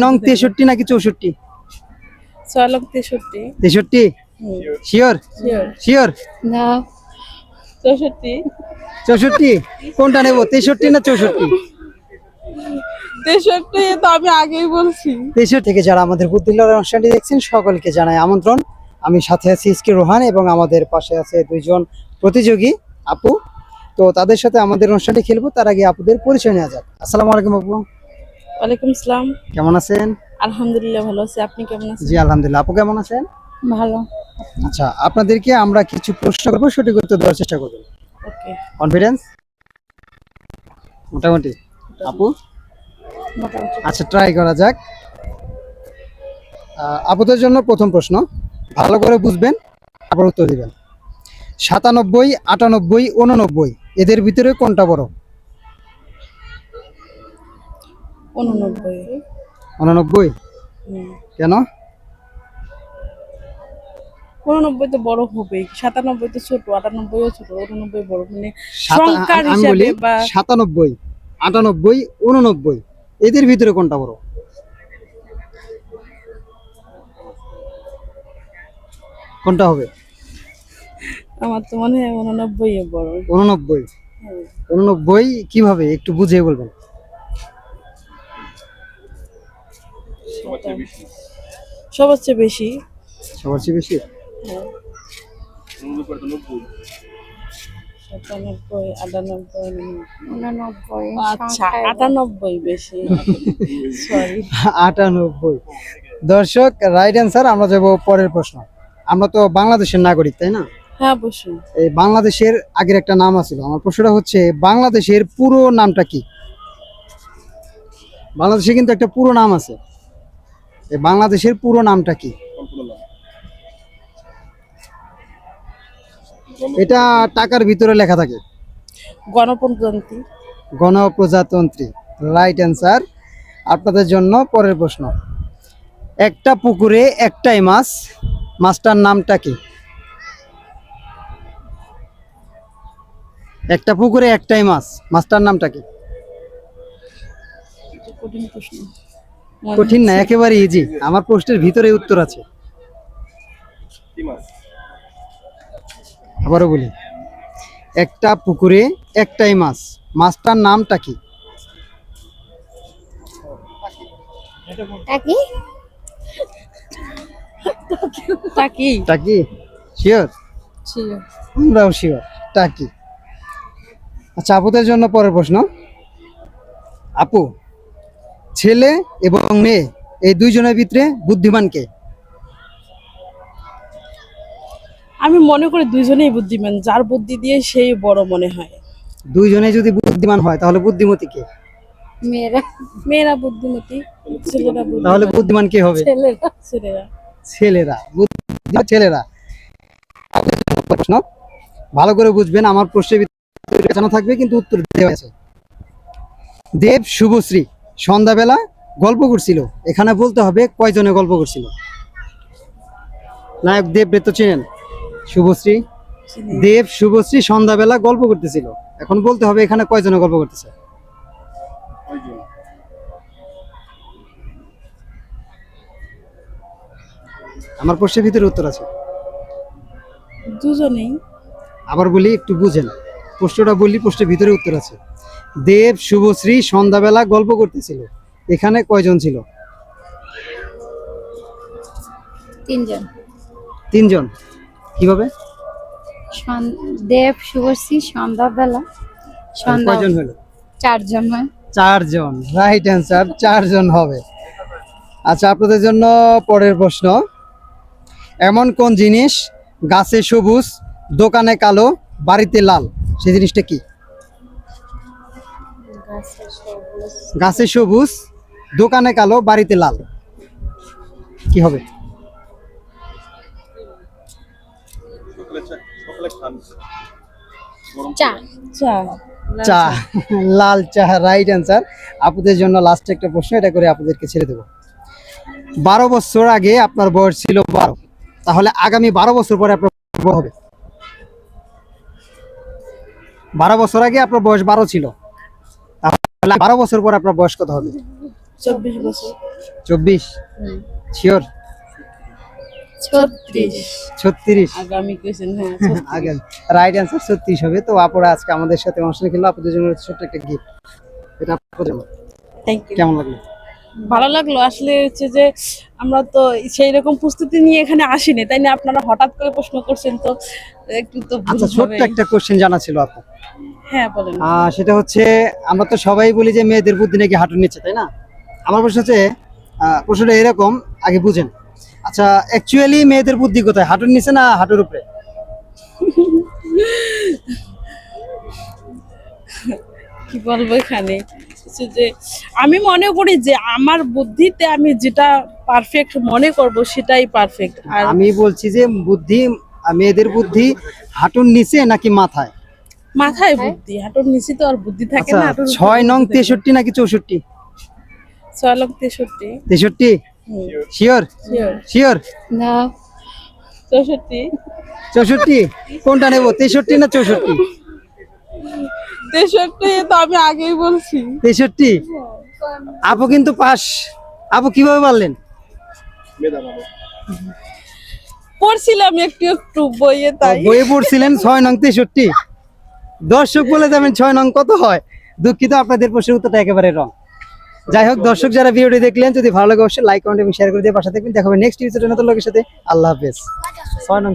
নং 63 নাকি 64? 6,63,000। 63? Sure? Sure? না, 64। 64? কোনটা নেব, 63 না 64? 63 তো আমি আগেই বলছি। 63 থেকে যারা আমাদের বুদ্ধি লড়াই অনুষ্ঠানটি দেখছেন সকলকে জানাই আমন্ত্রণ। আমি সাথে আছি এসকে রোহান এবং আমাদের পাশে আছে দুইজন প্রতিযোগী আপু। তো তাদের সাথে আমাদের অনুষ্ঠানটি খেলবো, তার আগে আপুদের পরিচয় নেওয়া যাক। আসসালামু আলাইকুম আপু, ওয়ালাইকুম আসসালাম। কেমন আছেন? আলহামদুলিল্লাহ ভালো আছি, আপনি কেমন আছেন? জি আলহামদুলিল্লাহ। আপু কেমন আছেন? ভালো। আচ্ছা, আপনাদেরকে আমরা কিছু প্রশ্ন করবো, সঠিক উত্তর দেওয়ার চেষ্টা করবেন। ওকে। কনফিডেন্স মোটামুটি আপু? আচ্ছা, ট্রাই করা যাক। আপুদের জন্য প্রথম প্রশ্ন, ভালো করে বুঝবেন, আবার উত্তর দিবেন। 97, 98, 89 এদের ভিতরে কোনটা বড়? 89। 89? কেন? 89 তো বড় হবেই, 97 তো ছোট, 98 ও ছোট, 89 বড়, মানে সাতা- সংখ্যার আমি বলি হিসাবে বা 97, 98, 89 এদের ভিতরে কোনটা বড়? কোনটা হবে? আমার তো মনে হয় 89 এ বড়। 89? হ্যাঁ। 89 কিভাবে, একটু বুঝিয়ে বলবেন। সবার চেয়ে বেশি। সবার চেয়ে বেশি? হ্যাঁ। 97, 98, 89 আচ্ছা 98 বেশি। সরি। 98। দর্শক, রাইট অ্যান্সার। আমরা যাব পরের প্রশ্ন। আমরা তো বাংলাদেশের নাগরিক, তাই না? হ্যাঁ অবশ্যই। এই বাংলাদেশের আগের একটা নাম আছিল। আমার প্রশ্নটা হচ্ছে, বাংলাদেশের পুরো নামটা কি? বাংলাদেশে কিন্তু একটা পুরো নাম আছে। এই বাংলাদেশের পুরো নামটা কি? এটা টাকার ভিতরে লেখা থাকে। গণপ্রজাতন্ত্রী। গণপ্রজাতন্ত্রী, রাইট অ্যান্সার। আপনাদের জন্য পরের প্রশ্ন, একটা পুকুরে একটাই মাছ, মাছটার নামটা কি? একটা পুকুরে একটাই মাছ, মাছটার নামটা কি? কঠিন প্রশ্ন। কঠিন না, একেবারে ইজি। আমার প্রশ্নের ভিতরে উত্তর আছে। আবারও বলি, একটা পুকুরে একটাই মাছ, মাছটার নামটা কি? টাকি টাকি। টাকি? শিওর? ছিল। আমরাও শিওর, টাকি। আচ্ছা, আপুদের জন্য পরের প্রশ্ন। আপু, ছেলে এবং মেয়ে এই দুইজনের ভিতরে বুদ্ধিমান কে? আমি মনে করি দুইজনেই বুদ্ধিমান, যার বুদ্ধি দিয়ে সেই বড় মনে হয়। দুইজনে যদি বুদ্ধিমান হয় তাহলে বুদ্ধিমতী কে? মেয়েরা মেয়েরা বুদ্ধিমতী, ছেলেরা তাহলে বুদ্ধিমান। বুদ্ধিমান কে হবে? ছেলেরা। ছেলেরা। ছেলেরা, বুদ্ধিমান ছেলেরা। আপনাদের জন্য প্রশ্ন, ভালো করে বুঝবেন, আমার প্রশ্নের ভিতরে জানা থাকবে কিন্তু উত্তর দেওয়া আছে। দেব শুভশ্রী সন্ধ্যাবেলা গল্প করছিল, এখানে বলতে হবে কয়জনে গল্প করছিল? নায়ক দেব তো চিনেন, শুভশ্রী। দেব শুভশ্রী সন্ধ্যাবেলা গল্প করতেছিল, এখন বলতে হবে এখানে কয়জনে গল্প করতেছে? আমার প্রশ্নের ভিতরে উত্তর আছে। দুজনেই। আবার বলি, একটু বুঝেন, প্রশ্নটা বললি, প্রশ্নের ভিতরে উত্তর আছে। দেব শুভশ্রী সন্ধ্যাবেলা গল্প করতেছিল, এখানে কয়জন ছিল? 3 জন। 3 জন? কিভাবে? দেব শুভশ্রী সন্ধ্যাবেলা কয়জন হলো? 4 জন হয়। 4 জন, রাইট অ্যান্সার, 4 জন হবে। আচ্ছা, আপনাদের জন্য পরের প্রশ্ন, এমন কোন জিনিস গাছে সবুজ, দোকানে কালো, বাড়িতে লাল, সেই জিনিসটা কি? গাছে সবুজ, দোকানে কালো, বাড়িতে লাল, কি হবে? চা। চা। চা, লাল চা, রাইট অ্যান্সার। আপুদের জন্য লাস্ট একটা প্রশ্ন, এটা করে আপনাদেরকে ছেড়ে দেবো। 12 বছর আগে আপনার বয়স ছিল 12, তাহলে আগামী 12 বছর পরে আপনার বয়স হবে? 12 বছর আগে আপনার বয়স 12 ছিল, তাহলে 12 বছর পরে আপনার বয়স কত হবে? 24 বছর 24 শিওর 36 36 আগামী কোয়েশ্চেন হ্যাঁ আগে রাইট অ্যান্সার 36 হবে। তো আপুরা আজকে আমাদের সাথে অনুষ্ঠানে খেললো, আপনাদের জন্য ছোট্ট একটা গিফট, এটা আপনাদের জন্য। Thank you. কেমন লাগলো? ভালো লাগলো আসলে হচ্ছে যে আমরা তো সেই রকম প্রস্তুতি নিয়ে এখানে আসিনি, তাই না? আপনারা হঠাৎ করে প্রশ্ন করছেন তো একটু তো ভুল আচ্ছা, ছোট্ট হবেই। একটা কোশ্চেন জানা ছিল আপু। হ্যাঁ বলেন। সেটা হচ্ছে, আমরা তো সবাই বলি যে মেয়েদের বুদ্ধি নাকি হাঁটুর নিচে, তাই না? আমার প্রশ্ন হচ্ছে, প্রশ্নটা এরকম, আগে বুঝেন। আচ্ছা, অ্যাকচুয়ালি মেয়েদের বুদ্ধি কোথায়, হাঁটুর নিচে না হাঁটুর উপরে? কি বলবো এখানে, হচ্ছে যে আমি মনে করি যে আমার বুদ্ধিতে আমি যেটা পারফেক্ট মনে করব সেটাই পারফেক্ট। আর আমি বলছি যে বুদ্ধি, মেয়েদের বুদ্ধি হাঁটুর নিচে নাকি মাথায়? মাথায় বুদ্ধি, হাঁটুর নিচে তো আর বুদ্ধি থাকে আচ্ছা, না। হাঁটুর 6 নং 63 নাকি 64? 6 লক্ষ 63। 63 শিওর? Sure. শিওর না 64 64? কোনটা নেব, 63 না 64? 63 তো আমি আগেই বলছি। 63? আপু কিন্তু পাস। আপু কিভাবে পারলেন? পড়ছিলাম একটু একটু বইয়ে, তাই বইয়ে পড়ছিলেন 6 নং 63? দর্শক বলে যাবেন 6 নং কত হয়। দুঃখিত, আপনাদের প্রশ্নের উত্তরটা একেবারে রং। যাই হোক, দর্শক যারা ভিডিওটি দেখলেন, যদি ভালো লাগে অবশ্যই লাইক, কমেন্ট এবং শেয়ার করে দিয়ে পাশে থাকবেন। দেখা হবে নেক্সট ভিডিওতে নতুন লোকের সাথে। আল্লাহ হাফেজ। 6 নং